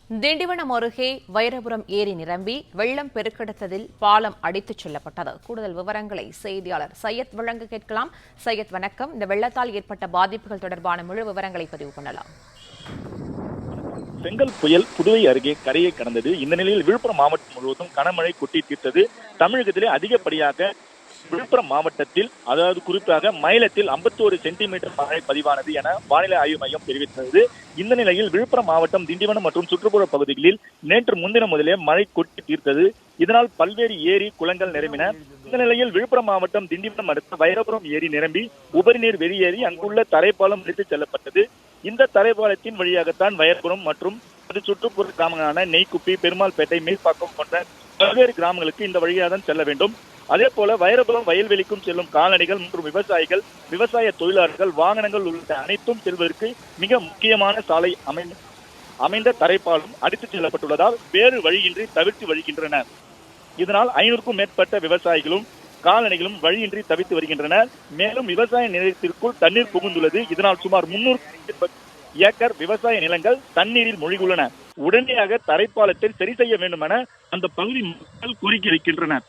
திண்டிவனம் அருகே வைரபுரம் ஏரி நிரம்பி வெள்ளம் பெருக்கெடுத்ததில் பாலம் அடித்துச் செல்லப்பட்டது. கூடுதல் விவரங்களை செய்தியாளர் சையத் வழங்க கேட்கலாம். சையத், வணக்கம். இந்த வெள்ளத்தால் ஏற்பட்ட பாதிப்புகள் தொடர்பான முழு விவரங்களை பதிவு பண்ணலாம். செங்கல் புயல் புதுவை அருகே கரையை கடந்தது. இந்த நிலையில் விழுப்புரம் மாவட்டம் முழுவதும் கனமழை கொட்டி தீர்த்தது. தமிழகத்திலே அதிகப்படியாக விழுப்புரம் மாவட்டத்தில், அதாவது குறிப்பாக மயிலத்தில் 51 சென்டிமீட்டர் மழை பதிவானது என வானிலை ஆய்வு மையம் தெரிவித்தது. இந்த நிலையில் விழுப்புரம் மாவட்டம் திண்டிவனம் மற்றும் சுற்றுப்புற பகுதிகளில் நேற்று முன்தினம் முதலே மழை கொட்டி தீர்த்தது. இதனால் பல்வேறு ஏரி குளங்கள் நிரம்பின. இந்த நிலையில் விழுப்புரம் மாவட்டம் திண்டிவனம் அடுத்த வைரபுரம் ஏரி நிரம்பி உபரிநீர் வெளியேறி அங்குள்ள தரைப்பாலம் எடுத்துச் செல்லப்பட்டது. இந்த தரைப்பாலத்தின் வழியாகத்தான் வைரபுரம் மற்றும் சுற்றுப்புற கிராமங்களான நெய்க்குப்பி, பெருமாள்பேட்டை, மேல்பாக்கம் போன்ற பல்வேறு கிராமங்களுக்கு இந்த வழியாக தான் செல்ல வேண்டும். அதே போல வைரபுரம் வயல்வெளிக்கும் செல்லும் கால்நடைகள் மற்றும் விவசாயிகள், விவசாய தொழிலாளர்கள், வாகனங்கள் உள்ளிட்ட அனைத்தும் செல்வதற்கு மிக முக்கியமான சாலை அமைந்த தரைப்பாலம் அடித்துச் செல்லப்பட்டுள்ளதால் வேறு வழியின்றி தவிர்த்து வருகின்றனர். இதனால் 500க்கும் மேற்பட்ட விவசாயிகளும் கால்நடைகளும் வழியின்றி தவித்து வருகின்றனர். மேலும் விவசாய நிலையத்திற்குள் தண்ணீர் புகுந்துள்ளது. இதனால் சுமார் 300 ஏக்கர் விவசாய நிலங்கள் தண்ணீரில் மூழ்கியுள்ளன. உடனடியாக தரைப்பாலத்தை சரி செய்ய வேண்டும் என அந்த பகுதி மக்கள் கோரிக்கை வைக்கின்றனர்.